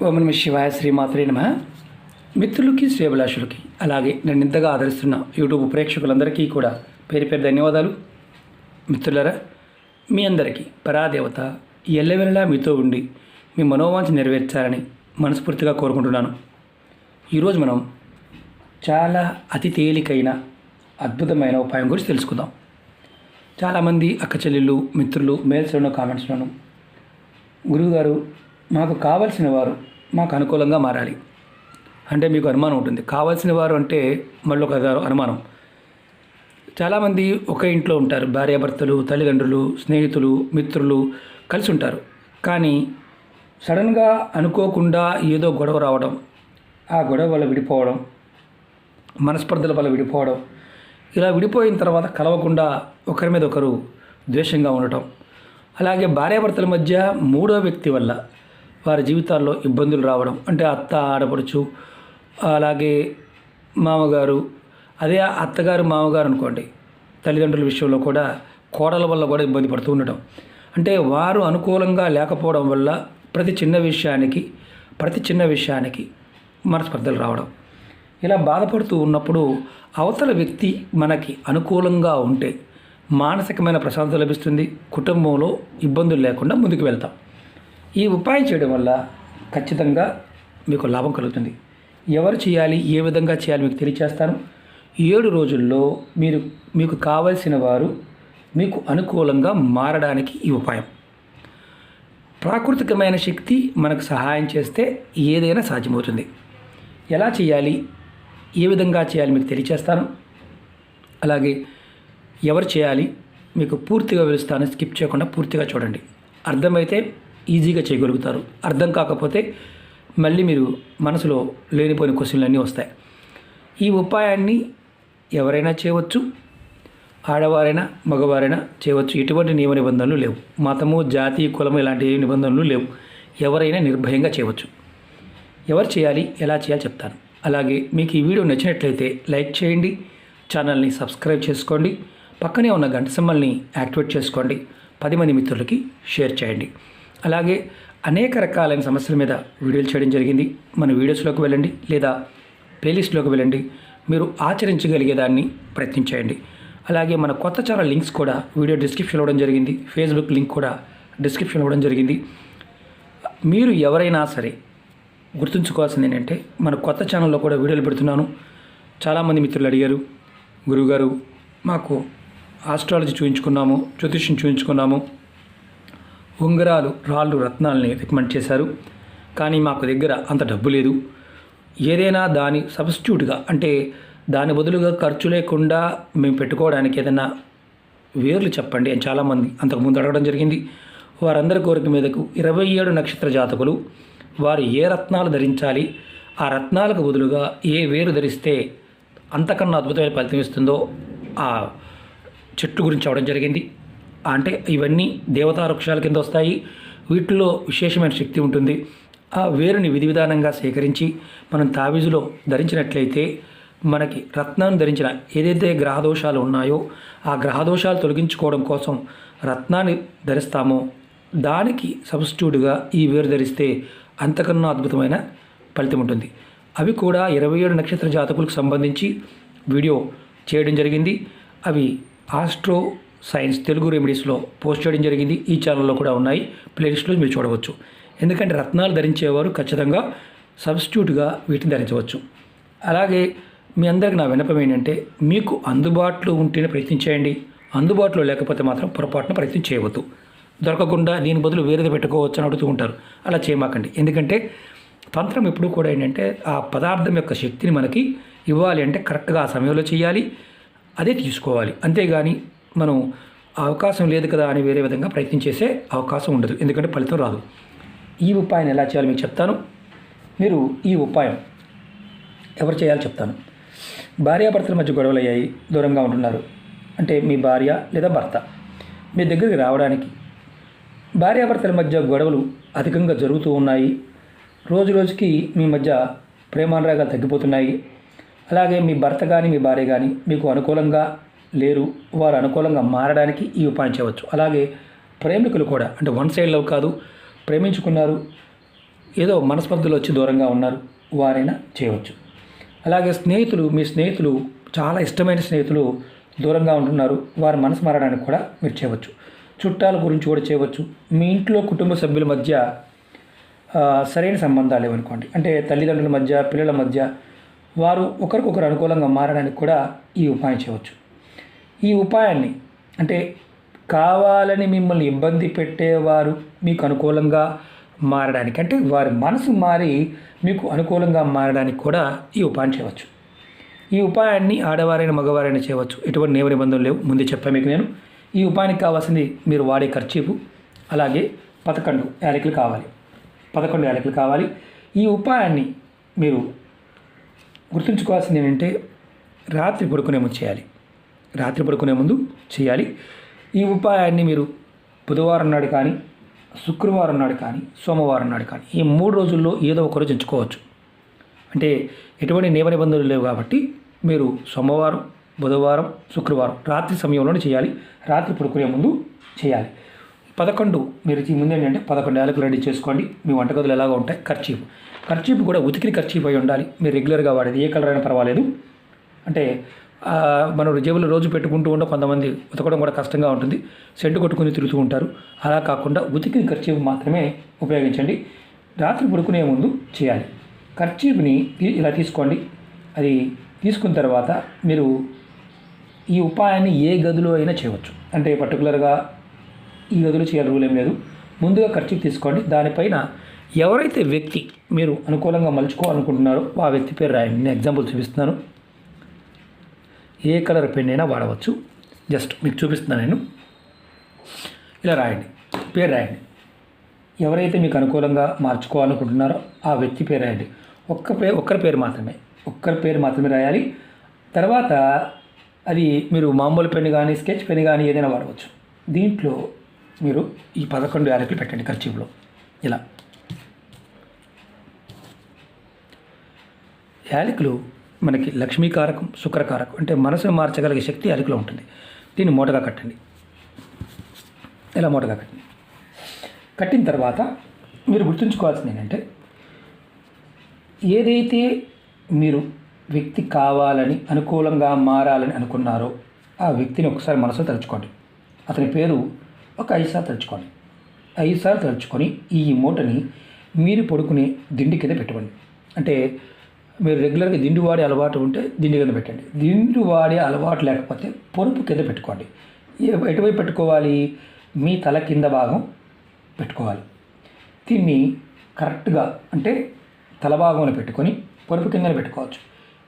ఓం నమః శివాయ, శ్రీమాత్రే నమః. మిత్రులకి, శ్రేభిలాషులకి, అలాగే నన్ను ఇంతగా ఆదరిస్తున్న యూట్యూబ్ ప్రేక్షకులందరికీ కూడా పేరు పేరు ధన్యవాదాలు. మిత్రులరా, మీ అందరికీ పరాదేవత ఎల్లవెల్లలా మీతో ఉండి మీ మనోవాంఛ నెరవేర్చాలని మనస్ఫూర్తిగా కోరుకుంటున్నాను. ఈరోజు మనం చాలా అతి తేలికైన అద్భుతమైన ఉపాయం గురించి తెలుసుకుందాం. చాలామంది అక్క చెల్లెళ్ళు, మిత్రులు మెయిల్స్లోనూ కామెంట్స్లోనూ, గురువుగారు మాకు కావలసిన వారు మాకు అనుకూలంగా మారాలి అంటే మీకు అనుమానం ఉంటుంది. కావాల్సిన వారు అంటే మళ్ళీ ఒక అనుమానం. చాలామంది ఒక ఇంట్లో ఉంటారు, భార్యాభర్తలు, తల్లిదండ్రులు, స్నేహితులు, మిత్రులు కలిసి ఉంటారు. కానీ సడన్గా అనుకోకుండా ఏదో గొడవ రావడం, ఆ గొడవ వల్ల విడిపోవడం, మనస్పర్ధల వల్ల విడిపోవడం, ఇలా విడిపోయిన తర్వాత కలవకుండా ఒకరి మీద ఒకరు ద్వేషంగా ఉండటం, అలాగే భార్యాభర్తల మధ్య మూడో వ్యక్తి వల్ల వారి జీవితాల్లో ఇబ్బందులు రావడం, అంటే అత్త, ఆడపడుచు, అలాగే మామగారు, అదే అత్తగారు మామగారు అనుకోండి, తల్లిదండ్రుల విషయంలో కూడా కోడల వల్ల కూడా ఇబ్బంది పడుతూ ఉండటం, అంటే వారు అనుకూలంగా లేకపోవడం వల్ల ప్రతి చిన్న విషయానికి మనస్పర్ధలు రావడం. ఇలా బాధపడుతూ ఉన్నప్పుడు అవతల వ్యక్తి మనకి అనుకూలంగా ఉంటే మానసికమైన ప్రశాంతత లభిస్తుంది, కుటుంబంలో ఇబ్బందులు లేకుండా ముందుకు వెళ్తాం. ఈ ఉపాయం చేయడం వల్ల ఖచ్చితంగా మీకు లాభం కలుగుతుంది. ఎవరు చేయాలి, ఏ విధంగా చేయాలి మీకు తెలియచేస్తాను. 7 రోజుల్లో మీకు కావలసిన వారు మీకు అనుకూలంగా మారడానికి ఈ ఉపాయం. ప్రాకృతికమైన శక్తి మనకు సహాయం చేస్తే ఏదైనా సాధ్యమవుతుంది. ఎలా చేయాలి, ఏ విధంగా చేయాలి మీకు తెలియచేస్తాను. అలాగే ఎవరు చేయాలి మీకు పూర్తిగా వివరిస్తాను, స్కిప్ చేయకుండా పూర్తిగా చూడండి. అర్థమైతే ఈజీగా చేయగలుగుతారు, అర్థం కాకపోతే మళ్ళీ మీరు మనసులో లేనిపోయిన క్వశ్చన్లు అన్నీ వస్తాయి. ఈ ఉపాయాన్ని ఎవరైనా చేయవచ్చు, ఆడవారైనా మగవారైనా చేయవచ్చు. ఎటువంటి నియమ నిబంధనలు లేవు. మతము, జాతి, కులము ఇలాంటి ఏ నిబంధనలు లేవు. ఎవరైనా నిర్భయంగా చేయవచ్చు. ఎవరు చేయాలి, ఎలా చేయాలి చెప్తాను. అలాగే మీకు ఈ వీడియో నచ్చినట్లయితే లైక్ చేయండి, ఛానల్ని సబ్స్క్రైబ్ చేసుకోండి, పక్కనే ఉన్న గంట సింబల్ని యాక్టివేట్ చేసుకోండి, 10 మంది మిత్రులకి షేర్ చేయండి. అలాగే అనేక రకాలైన సమస్యల మీద వీడియోలు చేయడం జరిగింది. మన వీడియోస్లోకి వెళ్ళండి, లేదా ప్లేలిస్ట్లోకి వెళ్ళండి, మీరు ఆచరించగలిగేదాన్ని ప్రయత్నించేయండి. అలాగే మన కొత్త ఛానల్ లింక్స్ కూడా వీడియో డిస్క్రిప్షన్ ఇవ్వడం జరిగింది, ఫేస్బుక్ లింక్ కూడా డిస్క్రిప్షన్ ఇవ్వడం జరిగింది. మీరు ఎవరైనా సరే గుర్తుంచుకోవాల్సింది ఏంటంటే, మన కొత్త ఛానల్లో కూడా వీడియోలు పెడుతున్నాను. చాలామంది మిత్రులు అడిగారు, గురువుగారు మాకు ఆస్ట్రాలజీ చూయించుకున్నాము, జ్యోతిష్యం చూయించుకున్నాము, ఉంగరాలు, రాళ్ళు, రత్నాలని రికమెండ్ చేశారు, కానీ మాకు దగ్గర అంత డబ్బు లేదు. ఏదైనా దాని సబ్స్టిట్యూట్గా, అంటే దాని బదులుగా ఖర్చు లేకుండా మేము పెట్టుకోవడానికి ఏదైనా వేర్లు చెప్పండి అని చాలామంది అంతకుముందు అడగడం జరిగింది. వారందరి కోరిక మీదకు 27 నక్షత్ర జాతకులు వారు ఏ రత్నాలు ధరించాలి, ఆ రత్నాలకు బదులుగా ఏ వేరు ధరిస్తే అంతకన్నా అద్భుతమైన ఫలితం ఇస్తుందో ఆ చెట్టు గురించి అవడం జరిగింది. అంటే ఇవన్నీ దేవతా వృక్షాల కింద వస్తాయి. వీటిలో విశేషమైన శక్తి ఉంటుంది. ఆ వేరుని విధి విధానంగా సేకరించి మనం తావీజులో ధరించినట్లయితే మనకి రత్నాన్ని ధరించిన ఏదైతే గ్రహదోషాలు ఉన్నాయో ఆ గ్రహదోషాలు తొలగించుకోవడం కోసం రత్నాన్ని ధరిస్తామో దానికి సబ్స్టిట్యూట్గా ఈ వేరు ధరిస్తే అంతకన్నా అద్భుతమైన ఫలితం ఉంటుంది. అవి కూడా 27 నక్షత్ర జాతకులకు సంబంధించి వీడియో చేయడం జరిగింది. అవి ఆస్ట్రో సైన్స్ తెలుగు రెమెడీస్లో పోస్ట్ చేయడం జరిగింది. ఈ ఛానల్లో కూడా ఉన్నాయి, ప్లేలిస్ట్లో మీరు చూడవచ్చు. ఎందుకంటే రత్నాలు ధరించేవారు ఖచ్చితంగా సబ్స్టిట్యూట్గా వీటిని ధరించవచ్చు. అలాగే మీ అందరికి నా విన్నపం ఏంటంటే, మీకు అందుబాటులో ఉంటేనే ప్రయత్నించేయండి, అందుబాటులో లేకపోతే మాత్రం పొరపాటున ప్రయత్నం చేయవద్దు. దొరకకుండా దీని బదులు వేరేది పెట్టుకోవచ్చు అని అడుగుతూ ఉంటారు. అలా చేయమాకండి. ఎందుకంటే తంత్రం ఎప్పుడు కూడా ఏంటంటే ఆ పదార్థం యొక్క శక్తిని మనకి ఇవ్వాలి అంటే కరెక్ట్గా ఆ సమయంలో చేయాలి, అదే తీసుకోవాలి. అంతేగాని మనం అవకాశం లేదు కదా అని వేరే విధంగా ప్రయత్నం చేసే అవకాశం ఉండదు, ఎందుకంటే ఫలితం రాదు. ఈ ఉపాయం ఎలా చేయాలో మీకు చెప్తాను. మీరు ఈ ఉపాయం ఎవరు చేయాలో చెప్తాను. భార్యాభర్తల మధ్య గొడవలు అయ్యాయి, దూరంగా ఉంటున్నారు అంటే మీ భార్య లేదా భర్త మీ దగ్గరికి రావడానికి, భార్యాభర్తల మధ్య గొడవలు అధికంగా జరుగుతూ ఉన్నాయి, రోజు రోజుకి మీ మధ్య ప్రేమానురాగాలు తగ్గిపోతున్నాయి, అలాగే మీ భర్త కానీ మీ భార్య కానీ మీకు అనుకూలంగా లేరు, వారు అనుకూలంగా మారడానికి ఈ ఉపాయం చేయవచ్చు. అలాగే ప్రేమికులు కూడా, అంటే వన్ సైడ్ లవ్ కాదు, ప్రేమించుకున్నారు, ఏదో మనస్పర్ధలు వచ్చి దూరంగా ఉన్నారు, వారైనా చేయవచ్చు. అలాగే స్నేహితులు, మీ స్నేహితులు చాలా ఇష్టమైన స్నేహితులు దూరంగా ఉంటున్నారు, వారి మనసు మారడానికి కూడా మీరు చేయవచ్చు. చుట్టాల గురించి కూడా చేయవచ్చు. మీ ఇంట్లో కుటుంబ సభ్యుల మధ్య సరైన సంబంధాలు లేవనుకోండి, అంటే తల్లిదండ్రుల మధ్య, పిల్లల మధ్య వారు ఒకరికొకరు అనుకూలంగా మారడానికి కూడా ఈ ఉపాయం చేయవచ్చు. ఈ ఉపాయాన్ని అంటే కావాలని మిమ్మల్ని ఇబ్బంది పెట్టేవారు మీకు అనుకూలంగా మారడానికి, అంటే వారి మనసు మారి మీకు అనుకూలంగా మారడానికి కూడా ఈ ఉపాయం చేయవచ్చు. ఈ ఉపాయాన్ని ఆడవారైన మగవారైనా చేయవచ్చు. ఎటువంటి నియమ నిబంధనలు లేవు, ముందే చెప్పాను మీకు నేను. ఈ ఉపాయానికి కావాల్సింది మీరు వాడే ఖర్చీపు, అలాగే 11 యాలకులు కావాలి. 11 యాలకులు కావాలి. ఈ ఉపాయాన్ని మీరు గుర్తుంచుకోవాల్సింది ఏంటంటే రాత్రి పడుకునే ముందు చేయాలి. రాత్రి పడుకునే ముందు చేయాలి. ఈ ఉపాయాన్ని మీరు బుధవారం నాడు కానీ, శుక్రవారం నాడు కానీ, సోమవారం నాడు కానీ, ఈ 3 రోజుల్లో ఏదో ఒక రోజు ఎంచుకోవచ్చు. అంటే ఎటువంటి నియమ నిబంధనలు లేవు కాబట్టి మీరు సోమవారం, బుధవారం, శుక్రవారం రాత్రి సమయంలోనే చేయాలి. రాత్రి పడుకునే ముందు చేయాలి. 11 మీరు ముందు ఏంటంటే 11 యాలకులు రెడీ చేసుకోండి. మీ వంటగదులు ఎలాగో ఉంటాయి. ఖర్చీపు కూడా ఉతికిన ఖర్చీపు అయి ఉండాలి. మీరు రెగ్యులర్గా వాడేది ఏ కలర్ అయినా పర్వాలేదు. అంటే మనం జేబులో రోజు పెట్టుకుంటూ ఉంటే కొంతమంది ఉతకడం కూడా కష్టంగా ఉంటుంది, సెంటు కొట్టుకుని తిరుగుతూ ఉంటారు. అలా కాకుండా ఉతికిన ఖర్చీపు మాత్రమే ఉపయోగించండి. రాత్రి పడుకునే ముందు చేయాలి. ఖర్చీపుని ఇలా తీసుకోండి. అది తీసుకున్న తర్వాత మీరు ఈ ఉపాయాన్ని ఏ గదిలో అయినా చేయవచ్చు. అంటే పర్టికులర్గా ఈ గదిలో చేయాలి రూల్ ఏం లేదు. ముందుగా ఖర్చీపు తీసుకోండి. దానిపైన ఎవరైతే వ్యక్తి మీరు అనుకూలంగా మలుచుకోవాలనుకుంటున్నారో ఆ వ్యక్తి పేరు రాయండి. నేను ఎగ్జాంపుల్ చూపిస్తున్నాను. ఏ కలర్ పెన్ అయినా వాడవచ్చు. జస్ట్ మీకు చూపిస్తున్నాను నేను. ఇలా రాయండి, పేరు రాయండి. ఎవరైతే మీకు అనుకూలంగా మార్చుకోవాలనుకుంటున్నారో ఆ వ్యక్తి పేరు రాయండి. ఒక్కరి పేరు మాత్రమే రాయాలి. తర్వాత అది మీరు మామూలు పెన్ కానీ, స్కెచ్ పెన్ కానీ ఏదైనా వాడవచ్చు. దీంట్లో మీరు ఈ 11 యాలకులు పెట్టండి ఖర్చీపులో. ఇలా యాలకులు మనకి లక్ష్మీకారకం, శుక్రకారకం, అంటే మనసును మార్చగలిగే శక్తి యాలకులో ఉంటుంది. దీన్ని మూటగా కట్టండి. ఇలా మూటగా కట్టండి. కట్టిన తర్వాత మీరు గుర్తుంచుకోవాల్సింది ఏంటంటే ఏదైతే మీరు వ్యక్తి కావాలని, అనుకూలంగా మారాలని అనుకున్నారో ఆ వ్యక్తిని ఒకసారి మనసులో తలుచుకోండి. అతని పేరు ఒక 5 సార్లు తలుచుకోండి. 5 సార్లు తలుచుకొని ఈ మూటని మీరు పడుకునే దిండి కింద పెట్టుకోండి. అంటే మీరు రెగ్యులర్గా దిండు వాడే అలవాటు ఉంటే దిండి కింద పెట్టండి. దిండు వాడే అలవాటు లేకపోతే పొరుపు కింద పెట్టుకోండి. ఎటువైపు పెట్టుకోవాలి? మీ తల కింద భాగం పెట్టుకోవాలి. దీన్ని కరెక్ట్గా అంటే తల భాగంలో పెట్టుకొని పొరుపు కిందనే పెట్టుకోవచ్చు.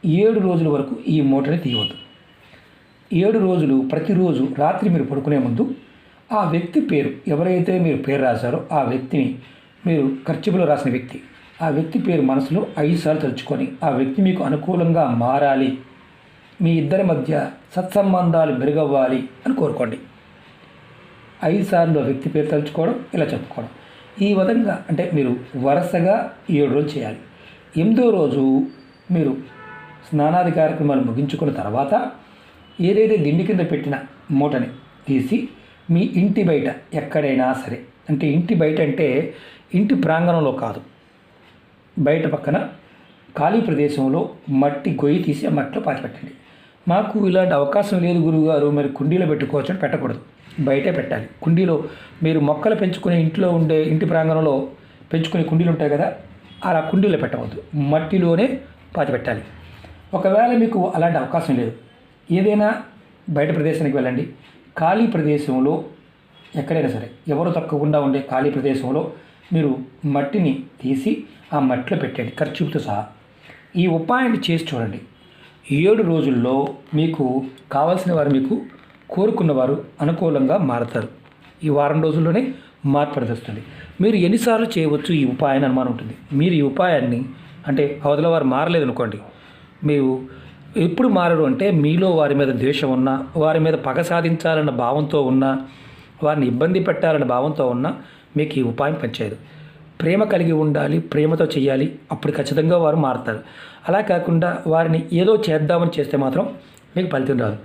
7 రోజుల వరకు ఈ మూటని తీయవద్దు. 7 రోజులు ప్రతిరోజు రాత్రి మీరు పడుకునే ముందు ఆ వ్యక్తి పేరు, ఎవరైతే మీరు పేరు రాశారో ఆ వ్యక్తిని, మీరు ఖర్చీపులో రాసిన వ్యక్తి, ఆ వ్యక్తి పేరు మనసులో 5 సార్లు తలుచుకొని ఆ వ్యక్తి మీకు అనుకూలంగా మారాలి, మీ ఇద్దరి మధ్య సత్సంబంధాలు మెరుగవ్వాలి అని కోరుకోండి. 5 సార్లు ఆ వ్యక్తి పేరు తలుచుకోవడం, ఇలా చెప్పుకోవడం. ఈ విధంగా అంటే మీరు వరుసగా 7 రోజులు చేయాలి. 8వ రోజు మీరు స్నానాది కార్యక్రమాలు ముగించుకున్న తర్వాత ఏదైతే దిండి కింద పెట్టిన మూటని తీసి మీ ఇంటి బయట ఎక్కడైనా సరే, అంటే ఇంటి బయట అంటే ఇంటి ప్రాంగణంలో కాదు, బయట పక్కన ఖాళీ ప్రదేశంలో మట్టి గొయ్యి తీసి ఆ మట్టిలో పాతిపెట్టండి. మాకు ఇలాంటి అవకాశం లేదు గురువుగారు, మరి కుండీలో పెట్టుకోవచ్చు అని పెట్టకూడదు, బయటే పెట్టాలి. కుండీలో మీరు మొక్కలు పెంచుకునే ఇంట్లో ఉండే ఇంటి ప్రాంగణంలో పెంచుకునే కుండీలు ఉంటాయి కదా, అలా కుండీలో పెట్టవద్దు, మట్టిలోనే పాతిపెట్టాలి. ఒకవేళ మీకు అలాంటి అవకాశం లేదు, ఏదైనా బయట ప్రదేశానికి వెళ్ళండి. ఖాళీ ప్రదేశంలో ఎక్కడైనా సరే, ఎవరు తక్కకుండా ఉండే ఖాళీ ప్రదేశంలో మీరు మట్టిని తీసి ఆ మట్టిలో పెట్టండి ఖర్చీపుతో సహా. ఈ ఉపాయాన్ని చేసి చూడండి. 7 రోజుల్లో మీకు కావాల్సిన వారు, మీకు కోరుకున్నవారు అనుకూలంగా మారతారు. ఈ వారం రోజుల్లోనే మార్పు ప్రదర్శిస్తుంది. మీరు ఎన్నిసార్లు చేయవచ్చు ఈ ఉపాయాన్ని అనుమానం ఉంటుంది. మీరు ఈ ఉపాయాన్ని అంటే అవతల వారు మారలేదనుకోండి, మీరు ఎప్పుడు మారరు అంటే మీలో వారి మీద ద్వేషం ఉన్నా, వారి మీద పగ సాధించాలన్న భావంతో ఉన్నా, వారిని ఇబ్బంది పెట్టాలన్న భావంతో ఉన్నా మీకు ఈ ఉపాయం పనిచేయదు. ప్రేమ కలిగి ఉండాలి, ప్రేమతో చేయాలి, అప్పుడు ఖచ్చితంగా వారు మారుతారు. అలా కాకుండా వారిని ఏదో చేద్దామని చేస్తే మాత్రం మీకు ఫలితం రాదు.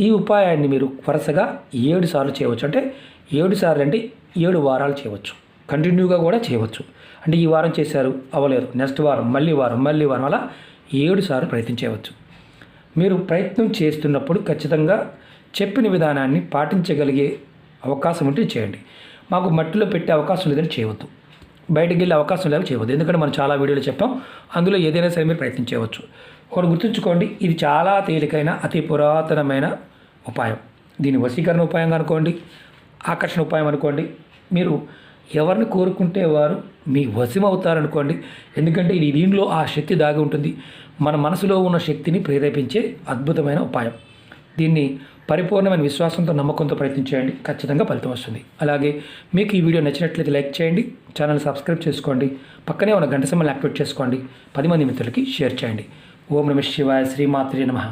ఈ ఉపాయాన్ని మీరు వరుసగా 7 సార్లు చేయవచ్చు. అంటే 7 సార్లు అంటే 7 వారాలు చేయవచ్చు. కంటిన్యూగా కూడా చేయవచ్చు. అంటే ఈ వారం చేశారు అవ్వలేదు, నెక్స్ట్ వారం మళ్ళీ వారం అలా 7 సార్లు ప్రయత్నం చేయవచ్చు. మీరు ప్రయత్నం చేస్తున్నప్పుడు ఖచ్చితంగా చెప్పిన విధానాన్ని పాటించగలిగే అవకాశం ఉంటే చేయండి. మాకు మట్టిలో పెట్టే అవకాశం లేదని చేయవద్దు, బయటికి వెళ్ళే అవకాశం లేదని చేయవద్దు. ఎందుకంటే మనం చాలా వీడియోలు చెప్పాం, అందులో ఏదైనా సరే మీరు ప్రయత్నం చేయవచ్చు. ఒకటి గుర్తుంచుకోండి, ఇది చాలా తేలికైన అతి పురాతనమైన ఉపాయం. దీని వశీకరణ ఉపాయంగా అనుకోండి, ఆకర్షణ ఉపాయం అనుకోండి. మీరు ఎవరిని కోరుకుంటే వారు మీ వశం అవుతారనుకోండి. ఎందుకంటే దీనిలో ఆ శక్తి దాగి ఉంటుంది. మన మనసులో ఉన్న శక్తిని ప్రేరేపించే అద్భుతమైన ఉపాయం. దీన్ని పరిపూర్ణమైన విశ్వాసంతో, నమ్మకంతో ప్రయత్నించేయండి, ఖచ్చితంగా ఫలితం వస్తుంది. అలాగే మీకు ఈ వీడియో నచ్చినట్లయితే లైక్ చేయండి, ఛానల్ సబ్స్క్రైబ్ చేసుకోండి, పక్కనే ఉన్న గంట సింబల్ని యాక్టివేట్ చేసుకోండి, 10 మంది మిత్రులకి షేర్ చేయండి. ఓం నమః శివాయ, శ్రీమాత్రే నమః.